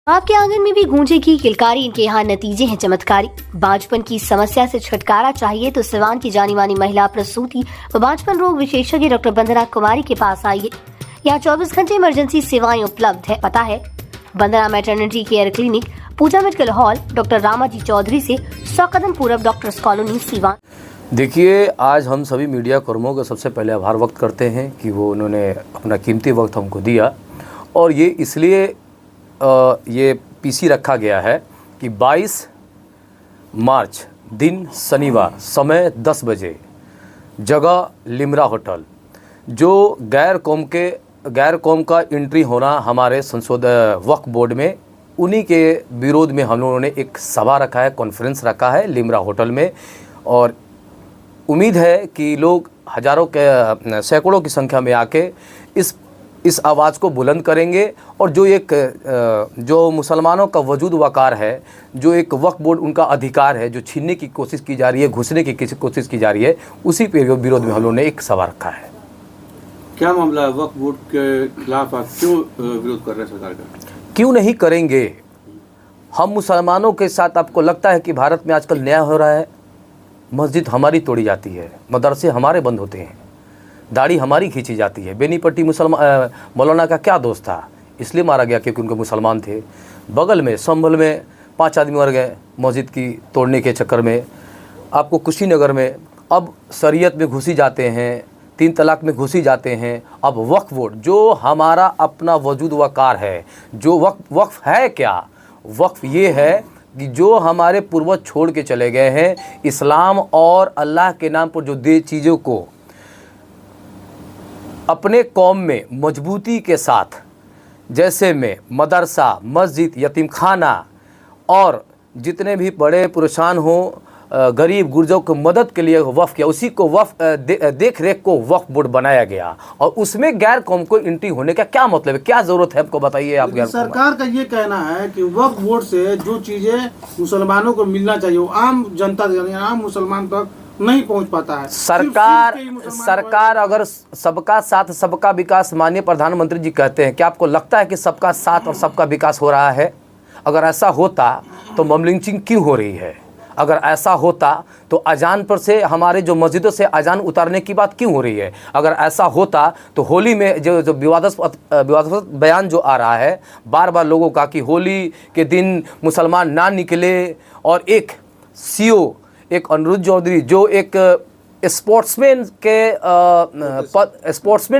आपके आंगन में भी गूंजेगी किलकारी, इनके यहाँ नतीजे हैं चमत्कारी। बांझपन की समस्या से छुटकारा चाहिए तो सिवान की जानी मानी महिला प्रसूति व बांझपन रोग विशेषज्ञ डॉक्टर वंदना कुमारी के पास आइए। यहाँ 24 घंटे इमरजेंसी सेवाएं उपलब्ध है। पता है Vandana maternity care clinic, Pooja medical hall, doctor Ramaji Chaudhary से 100 कदम पूरब, डॉक्टर्स कॉलोनी, सिवान। देखिए, आज हम सभी मीडिया कर्मियों का सबसे पहले आभार व्यक्त करते हैं कि वो उन्होंने अपना कीमती वक्त हमको दिया। और ये इसलिए ये पीसी रखा गया है कि 22 मार्च दिन शनिवार, समय 10 बजे, जगह लिमरा होटल, जो गैर कौम का एंट्री होना हमारे वक्फ बोर्ड में, उन्हीं के विरोध में हम लोगों ने एक सभा रखा है, कॉन्फ्रेंस रखा है लिमरा होटल में। और उम्मीद है कि लोग हज़ारों के सैकड़ों की संख्या में आके इस आवाज़ को बुलंद करेंगे। और जो मुसलमानों का वजूद वकार है, जो एक वक्फ बोर्ड उनका अधिकार है, जो छीनने की कोशिश की जा रही है, घुसने की कोशिश की जा रही है, उसी पे विरोध में हम लोगों ने एक सभा रखा है। क्या मामला है? वक्फ बोर्ड के खिलाफ आप क्यों विरोध कर रहे हैं सरकार का? क्यों नहीं करेंगे? हम मुसलमानों के साथ, आपको लगता है कि भारत में आजकल न्याय हो रहा है? मस्जिद हमारी तोड़ी जाती है, मदरसे हमारे बंद होते हैं, दाढ़ी हमारी खींची जाती है। बेनीपट्टी मौलाना का क्या दोष था? इसलिए मारा गया क्योंकि उनके मुसलमान थे। बगल में संभल में 5 आदमी मर गए मस्जिद की तोड़ने के चक्कर में। आपको कुशीनगर में अब शरीयत में घुसी जाते हैं, 3 तलाक में घुसी जाते हैं। अब वक्फ बोर्ड, जो हमारा अपना वजूद वकार है, जो वक्फ है क्या? वक्फ ये है कि जो हमारे पूर्वज छोड़ के चले गए हैं, इस्लाम और अल्लाह के नाम पर जो दे चीज़ों को अपने कौम में मजबूती के साथ, जैसे में मदरसा, मस्जिद, यतीमखाना और जितने भी बड़े परेशान हों, गरीब गुरजों को मदद के लिए वक्फ किया, उसी को वक्फ देख रेख को वक्फ बोर्ड बनाया गया। और उसमें गैर कौम को एंट्री होने का क्या मतलब है? क्या ज़रूरत है आपको बताइए। आप सरकार का ये कहना है कि वक्फ बोर्ड से जो चीज़ें मुसलमानों को मिलना चाहिए वो आम जनता, आम मुसलमान तक नहीं पहुंच पाता है। सरकार अगर सबका साथ सबका विकास, माननीय प्रधानमंत्री जी कहते हैं, क्या आपको लगता है कि सबका साथ और सबका विकास हो रहा है? अगर ऐसा होता तो मॉब लिंचिंग क्यों हो रही है? अगर ऐसा होता तो अजान पर से, हमारे जो मस्जिदों से अजान उतारने की बात क्यों हो रही है? अगर ऐसा होता तो होली में जो विवादास्पद बयान जो आ रहा है बार बार लोगों का कि होली के दिन मुसलमान ना निकले, और एक सीओ, एक अनिरुद्ध चौधरी जो एक स्पोर्ट्समैन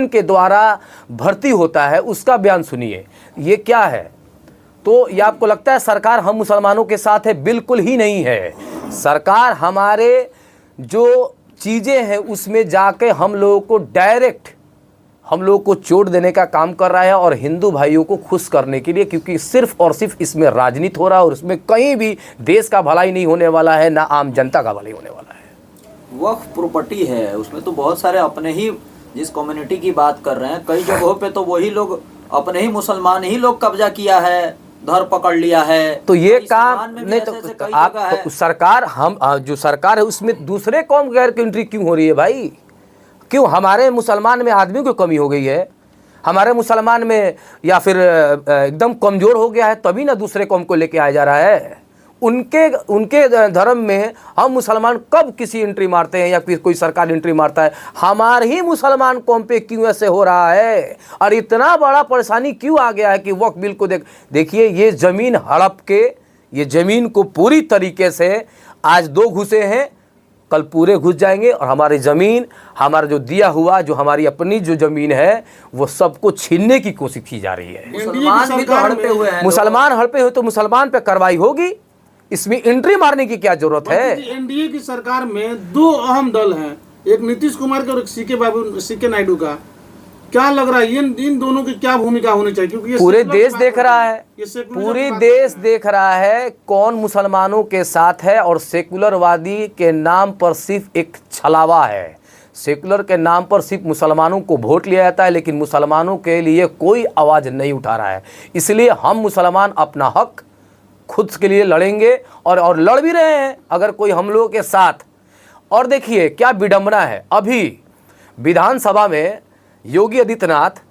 के द्वारा भर्ती होता है, उसका बयान सुनिए। ये क्या है? तो ये आपको लगता है सरकार हम मुसलमानों के साथ है? बिल्कुल ही नहीं है। सरकार हमारे जो चीज़ें हैं उसमें जाके हम लोगों को डायरेक्ट, हम लोगों को चोट देने का काम कर रहा है, और हिंदू भाइयों को खुश करने के लिए, क्योंकि सिर्फ और सिर्फ इसमें राजनीति हो रहा है और उसमें कहीं भी देश का भलाई नहीं होने वाला है, ना आम जनता का भलाई होने वाला है। वक्फ प्रॉपर्टी है, उसमें तो बहुत सारे अपने ही, जिस कम्युनिटी की बात कर रहे हैं, कई जगहों पे तो वही लोग, अपने ही मुसलमान ही लोग कब्जा किया है, धर पकड़ लिया है। तो ये काम नहीं तो आप तो सरकार, हम जो सरकार है उसमें दूसरे कौम गैर की एंट्री क्यों हो रही है भाई? क्यों? हमारे मुसलमान में आदमियों की कमी हो गई है? हमारे मुसलमान में या फिर एकदम कमज़ोर हो गया है, तभी ना दूसरे कौम को लेके आया जा रहा है? उनके धर्म में हम मुसलमान कब किसी एंट्री मारते हैं या फिर कोई सरकार एंट्री मारता है? हमारे ही मुसलमान कौम पे क्यों ऐसे हो रहा है? और इतना बड़ा परेशानी क्यों आ गया है कि वक्फ बिल को देखिए, ये ज़मीन हड़प के, ये ज़मीन को पूरी तरीके से, आज 2 घुसे हैं, कल पूरे घुस जाएंगे, और हमारी ज़मीन, हमारा जो दिया हुआ, जो हमारी अपनी जो ज़मीन है, वो सबको छीनने की कोशिश की जा रही है। मुसलमान भी तो हड़पे हुए हैं। मुसलमान हड़पे हुए तो मुसलमान पे कार्रवाई होगी, इसमें एंट्री मारने की क्या जरूरत है? एनडीए की सरकार में 2 अहम दल हैं, एक नीतीश कुमार का और एक सीके नायडू का। क्या लग रहा है इन दोनों की क्या भूमिका होनी चाहिए? क्योंकि पूरे देश देख रहा है, पूरी देश देख रहा है कौन मुसलमानों के साथ है, और सेकुलरवादी के नाम पर सिर्फ एक छलावा है। सेकुलर के नाम पर सिर्फ मुसलमानों को वोट लिया जाता है, लेकिन मुसलमानों के लिए कोई आवाज़ नहीं उठा रहा है। इसलिए हम मुसलमान अपना हक खुद के लिए लड़ेंगे, और लड़ भी रहे हैं अगर कोई हम लोगों के साथ। और देखिए क्या विडंबना है, अभी विधानसभा में योगी आदित्यनाथ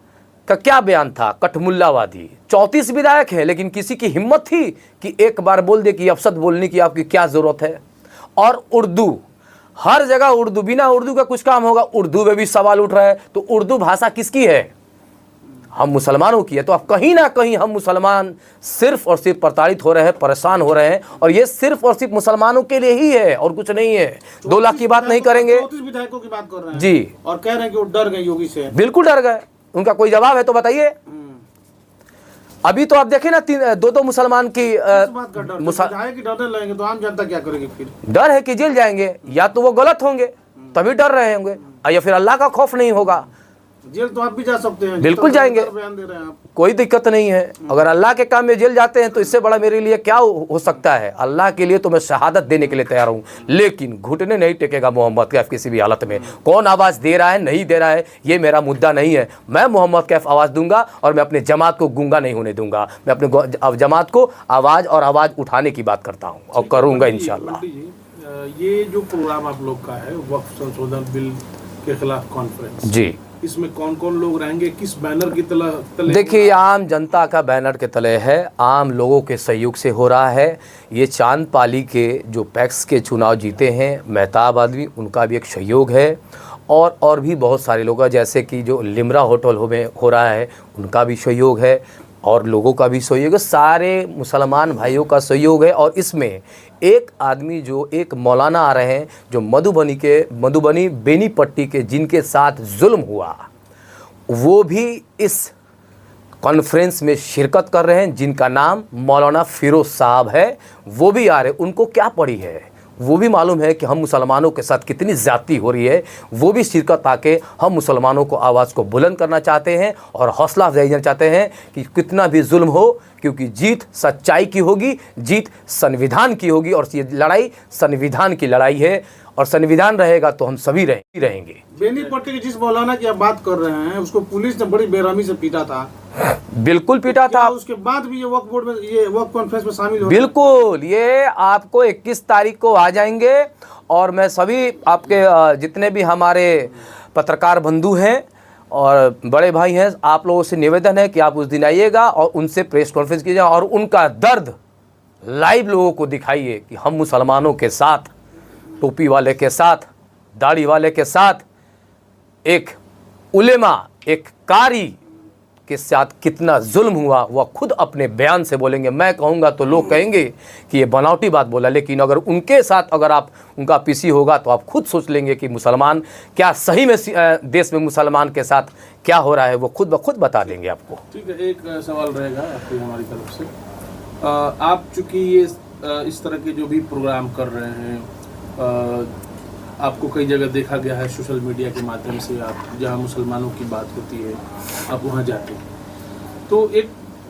का क्या बयान था, कठमुल्लावादी। 34 विधायक हैं, लेकिन किसी की हिम्मत थी कि एक बार बोल दे कि अपशब्द बोलने की आपकी क्या ज़रूरत है। और उर्दू, हर जगह उर्दू, बिना उर्दू का कुछ काम होगा, उर्दू में भी सवाल उठ रहा है। तो उर्दू भाषा किसकी है? हम मुसलमानों की है। तो अब कहीं ना कहीं हम मुसलमान सिर्फ और सिर्फ प्रताड़ित हो रहे हैं, परेशान हो रहे हैं, और ये सिर्फ और सिर्फ मुसलमानों के लिए ही है और कुछ नहीं है। 2 लाख की बात नहीं करेंगे 34 विधायकों की बात कर रहे हैं जी, और कह रहे हैं कि वो डर गए योगी से। बिल्कुल डर गए। उनका कोई जवाब है तो बताइए। अभी तो आप देखें ना, 2 मुसलमान की इस बात का डर, विधायक की डरने लगेंगे तो आम जनता क्या करेगी फिर? डर है कि जेल जाएंगे, या तो वो गलत होंगे तभी डर रहे होंगे, या फिर अल्लाह का खौफ नहीं होगा। जेल तो आप भी जा सकते हैं, बिल्कुल जाएंगे, बयान दे रहे हैं आप। कोई दिक्कत नहीं है। अगर अल्लाह के काम में जेल जाते हैं तो इससे बड़ा मेरे लिए क्या हो सकता है। अल्लाह के लिए तो मैं शहादत देने के लिए तैयार हूँ, लेकिन घुटने नहीं टेकेगा मोहम्मद कैफ किसी भी हालत में। कौन आवाज़ दे रहा है नहीं दे रहा है ये मेरा मुद्दा नहीं है। मैं मोहम्मद कैफ आवाज़ दूंगा और मैं अपने जमात को गूंगा नहीं होने दूंगा। मैं अपने जमात को आवाज़ और आवाज़ उठाने की बात करता हूँ और करूँगा इंशाअल्लाह। ये जो प्रोग्राम आप लोग का है वक्फ संशोधन बिल के खिलाफ कॉन्फ्रेंस जी, इसमें कौन कौन लोग रहेंगे, किस बैनर की तले? देखिए, आम जनता का बैनर के तले है, आम लोगों के सहयोग से हो रहा है। ये चांद पाली के जो पैक्स के चुनाव जीते हैं मेहताब आदमी, उनका भी एक सहयोग है, और भी बहुत सारे लोग हैं, जैसे कि जो लिमरा होटल में हो रहा है उनका भी सहयोग है, और लोगों का भी सहयोग है, सारे मुसलमान भाइयों का सहयोग है। और इसमें एक आदमी, जो एक मौलाना आ रहे हैं, जो मधुबनी बेनीपट्टी के जिनके साथ जुल्म हुआ, वो भी इस कॉन्फ्रेंस में शिरकत कर रहे हैं, जिनका नाम मौलाना फिरोज साहब है। वो भी आ रहे। उनको क्या पड़ी है, वो भी मालूम है कि हम मुसलमानों के साथ कितनी ज़्यादती हो रही है। वो भी शिरकत आके हम मुसलमानों को आवाज़ को बुलंद करना चाहते हैं और हौसला अफजाई देना चाहते हैं कि कितना भी जुल्म हो, क्योंकि जीत सच्चाई की होगी, जीत संविधान की होगी, और ये लड़ाई संविधान की लड़ाई है, और संविधान रहेगा तो हम सभी रहेंगे। बेनीपट्टी के जिस मौलाना की आप बात कर रहे हैं उसको पुलिस ने बड़ी बेरहमी से पीटा था। बिल्कुल पीटा था। उसके बाद भी ये वक्फ बोर्ड में, ये वक्फ कॉन्फ्रेंस में शामिल हो? बिल्कुल, ये आपको 21 तारीख को आ जाएंगे, और मैं सभी आपके जितने भी हमारे पत्रकार बंधु हैं और बड़े भाई हैं, आप लोगों से निवेदन है कि आप उस दिन आइएगा और उनसे प्रेस कॉन्फ्रेंस कीजिए और उनका दर्द लाइव लोगों को दिखाइए कि हम मुसलमानों के साथ, टोपी वाले के साथ, दाढ़ी वाले के साथ, एक उलेमा, एक कारी के साथ कितना जुल्म हुआ, वह खुद अपने बयान से बोलेंगे। मैं कहूँगा तो लोग कहेंगे कि ये बनावटी बात बोला, लेकिन अगर उनके साथ अगर आप उनका पीसी होगा तो आप खुद सोच लेंगे कि मुसलमान क्या सही में देश में मुसलमान के साथ क्या हो रहा है, वो खुद ब खुद बता देंगे आपको। ठीक है, एक सवाल रहेगा आपकी हमारी तरफ से। आप चूँकि ये इस तरह के जो भी प्रोग्राम कर रहे हैं, आपको कई जगह देखा गया है सोशल मीडिया के माध्यम से, आप जहां मुसलमानों की बात होती है आप वहां जाते हैं, तो एक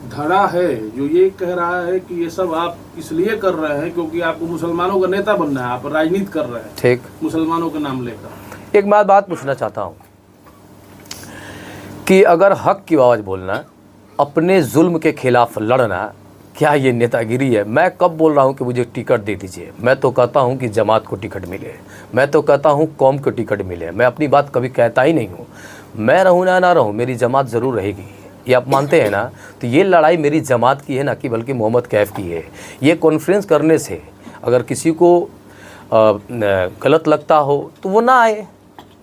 धड़ा है जो ये कह रहा है कि ये सब आप इसलिए कर रहे हैं क्योंकि आपको मुसलमानों का नेता बनना है, आप राजनीति कर रहे हैं ठीक, मुसलमानों का नाम लेकर। एक बात पूछना चाहता हूँ कि अगर हक की आवाज़ बोलना, अपने जुल्म के खिलाफ लड़ना, क्या ये नेतागिरी है? मैं कब बोल रहा हूँ कि मुझे टिकट दे दीजिए? मैं तो कहता हूँ कि जमात को टिकट मिले, मैं तो कहता हूँ कौम को टिकट मिले। मैं अपनी बात कभी कहता ही नहीं हूँ। मैं रहूँ ना रहूँ, मेरी जमात ज़रूर रहेगी, ये आप मानते हैं ना? तो ये लड़ाई मेरी जमात की है ना कि बल्कि मोहम्मद कैफ की है। ये कॉन्फ्रेंस करने से अगर किसी को गलत लगता हो तो वो ना आए,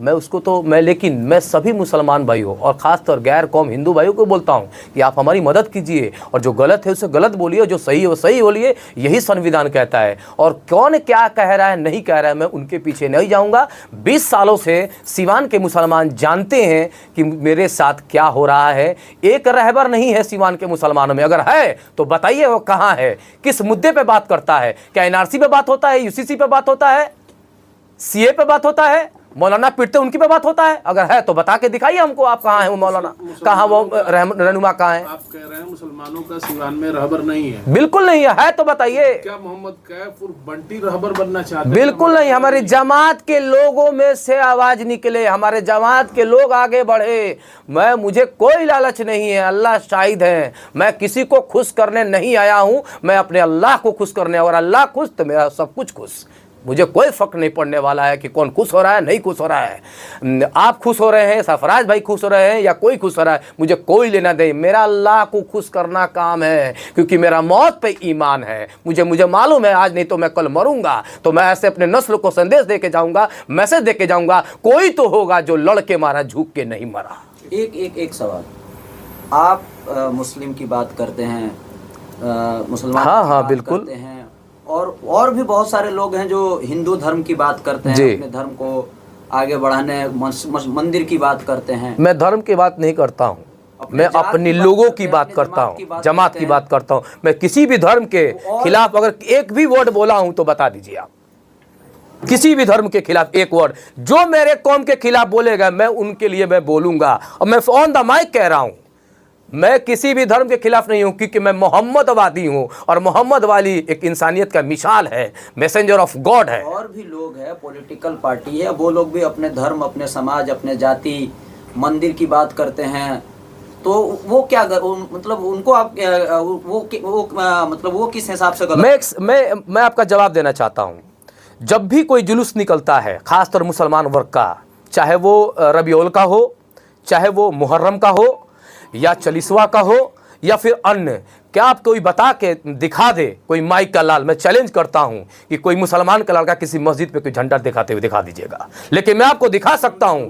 लेकिन मैं सभी मुसलमान भाइयों और ख़ासतौर गैर कौम हिंदू भाइयों को बोलता हूं कि आप हमारी मदद कीजिए, और जो गलत है उसे गलत बोलिए, जो सही है वो सही बोलिए। यही संविधान कहता है। और कौन क्या कह रहा है नहीं कह रहा है, मैं उनके पीछे नहीं जाऊंगा। 20 सालों से सिवान के मुसलमान जानते हैं कि मेरे साथ क्या हो रहा है। एक रहबर नहीं है सिवान के मुसलमानों में, अगर है तो बताइए वो कहाँ है, किस मुद्दे पर बात करता है? क्या NRC पे बात होता है, UCC पे बात होता है, CA पे बात होता है, मौलाना पीटते उनकी पे बात होता है? अगर है तो बता के दिखाइए हमको, आप कहाँ हैं वो मौलाना, कहाँ वो रहनुमा कहाँ है? आप कह रहे हैं मुसलमानों का सिवान में रहबर नहीं है? बिल्कुल नहीं है तो बताइए। क्या मोहम्मद कैफ और बंटी रहबर बनना चाहते हैं? बिल्कुल नहीं। हमारी जमात के लोगों में से आवाज निकले, हमारे जमात के लोग आगे बढ़े। मुझे कोई लालच नहीं है, अल्लाह शाहिद है। मैं किसी को खुश करने नहीं आया हूँ, मैं अपने अल्लाह को खुश करने, और अल्लाह खुश तो मेरा सब कुछ खुश। मुझे कोई फ़र्क नहीं पड़ने वाला है कि कौन खुश हो रहा है, नहीं खुश हो रहा है। आप खुश हो रहे हैं, सरफराज भाई खुश हो रहे हैं या कोई खुश हो रहा है, मुझे कोई लेना नहीं। मेरा अल्लाह को खुश करना काम है, क्योंकि मेरा मौत पे ईमान है। मुझे मालूम है आज नहीं तो मैं कल मरूंगा, तो मैं ऐसे अपने नस्ल को संदेश दे के जाऊँगा, मैसेज दे के जाऊँगा, कोई तो होगा जो लड़ के मारा, झुक के नहीं मरा। एक सवाल, आप मुस्लिम की बात करते हैं, मुसलमान हाँ, की हाँ, बात बिल्कुल। करते हैं, और भी बहुत सारे लोग हैं जो हिंदू धर्म की बात करते हैं, अपने धर्म को आगे बढ़ाने, मंदिर की बात करते हैं। मैं धर्म की बात नहीं करता हूँ, मैं अपने लोगों की बात करता हूँ, जमात की बात करता हूँ। मैं किसी भी धर्म के खिलाफ अगर एक भी वर्ड बोला हूँ तो बता दीजिए आप। किसी भी धर्म के खिलाफ एक वर्ड जो मेरे कौम के खिलाफ बोलेगा, मैं उनके लिए मैं बोलूंगा। और मैं ऑन द माइक कह रहा हूं, मैं किसी भी धर्म के खिलाफ नहीं हूं, क्योंकि मैं मोहम्मदवादी हूं और मोहम्मद वाली एक इंसानियत का मिसाल है, मैसेंजर ऑफ गॉड है। और भी लोग हैं, पॉलिटिकल पार्टी है, वो लोग भी अपने धर्म, अपने समाज, अपने जाति, मंदिर की बात करते हैं, तो वो क्या मतलब उनको आप मतलब वो किस हिसाब से गलत? मैं आपका जवाब देना चाहता हूं। जब भी कोई जुलूस निकलता है, खासकर मुसलमान वर्ग का, चाहे वो रबीउल का हो, चाहे वो मुहर्रम का हो, या चालीसवा का हो, या फिर अन्य, क्या आप कोई बता के दिखा दे, कोई माइक का लाल, मैं चैलेंज करता हूं कि कोई मुसलमान का लड़का किसी मस्जिद पे कोई झंडा दिखाते हुए दिखा दीजिएगा। लेकिन मैं आपको दिखा सकता हूं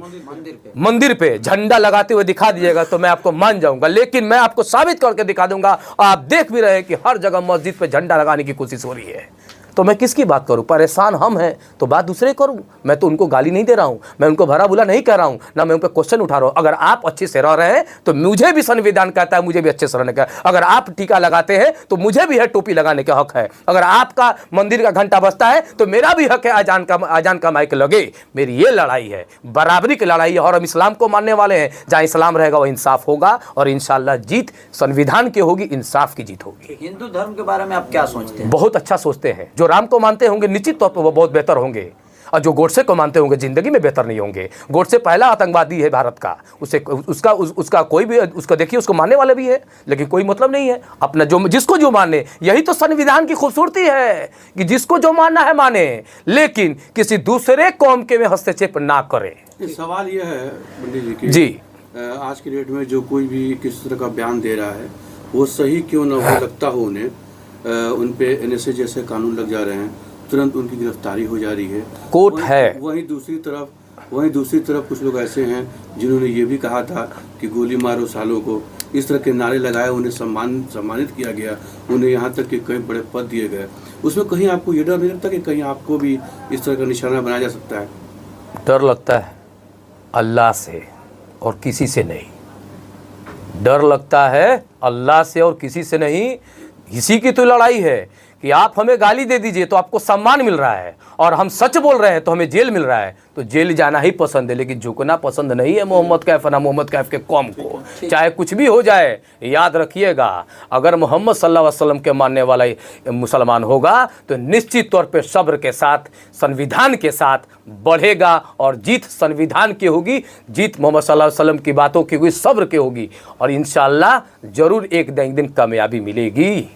मंदिर पे झंडा लगाते हुए दिखा दीजिएगा तो मैं आपको मान जाऊंगा। लेकिन मैं आपको साबित करके दिखा दूंगा, और आप देख भी रहे हैं कि हर जगह मस्जिद पे झंडा लगाने की कोशिश हो रही है। तो मैं किसकी बात करूं? परेशान हम हैं तो बात दूसरे करूं। मैं तो उनको गाली नहीं दे रहा हूं, मैं उनको भरा बुला नहीं कर रहा हूं, ना मैं उन पर क्वेश्चन उठा रहा हूं। अगर आप अच्छे से रह रहे हैं तो मुझे भी संविधान कहता है मुझे भी अच्छे से रहने का। अगर आप टीका लगाते हैं तो मुझे भी है टोपी लगाने का हक है। अगर आपका मंदिर का घंटा बजता है तो मेरा भी हक है आजान का माइक लगे। मेरी ये लड़ाई है, बराबरी की लड़ाई है, और हम इस्लाम को मानने वाले हैं। जहाँ इस्लाम रहेगा वह इंसाफ होगा, और इंशाअल्लाह जीत संविधान की होगी, इंसाफ की जीत होगी। हिंदू धर्म के बारे में आप क्या सोचते हैं? बहुत अच्छा सोचते हैं। जो राम को मानते होंगे निश्चित तौर पर वो बहुत बेहतर होंगे, और जो गोडसे को मानते होंगे जिंदगी में बेहतर नहीं होंगे। गोडसे पहला आतंकवादी है भारत का, उसका कोई भी उसका देखिए, उसको मानने वाले भी है, लेकिन कोई मतलब नहीं है। अपना जिसको जो माने, यही तो संविधान की खूबसूरती है कि जिसको जो मानना है माने, लेकिन किसी दूसरे कौम के में हस्तक्षेप ना करे। सवाल यह है पंडित जी कि जी, आज की डेट में जो कोई भी किस तरह का बयान दे रहा है वो सही क्यों ना हो लगता हो उन्हें, उन पे एनएसए जैसे कानून लग जा रहे हैं, तुरंत उनकी गिरफ्तारी हो जा रही है। कोर्ट है। वहीं दूसरी तरफ कुछ लोग ऐसे हैं जिन्होंने ये भी कहा था कि गोली मारो सालों को, इस तरह के नारे लगाए, उन्हें सम्मानित किया गया, उन्हें यहाँ तक कि कई बड़े पद दिए गए। उसमें कहीं आपको ये डर नहीं लगता कि कहीं आपको भी इस तरह का निशाना बनाया जा सकता है? डर लगता है अल्लाह से और किसी से नहीं। डर लगता है अल्लाह से और किसी से नहीं। इसी की तो लड़ाई है कि आप हमें गाली दे दीजिए तो आपको सम्मान मिल रहा है, और हम सच बोल रहे हैं तो हमें जेल मिल रहा है। तो जेल जाना ही पसंद है, लेकिन झुकना पसंद नहीं है मोहम्मद कैफ ना मोहम्मद कैफ के कौम को। चाहे कुछ भी हो जाए, याद रखिएगा, अगर मोहम्मद सल्लल्लाहु अलैहि वसल्लम के मानने वाला मुसलमान होगा तो निश्चित तौर पे सब्र के साथ, संविधान के साथ बढ़ेगा, और जीत संविधान की होगी, जीत मोहम्मद सल्लल्लाहु अलैहि वसल्लम की बातों की होगी, सब्र की होगी, और इंशाअल्लाह जरूर एक दिन कामयाबी मिलेगी।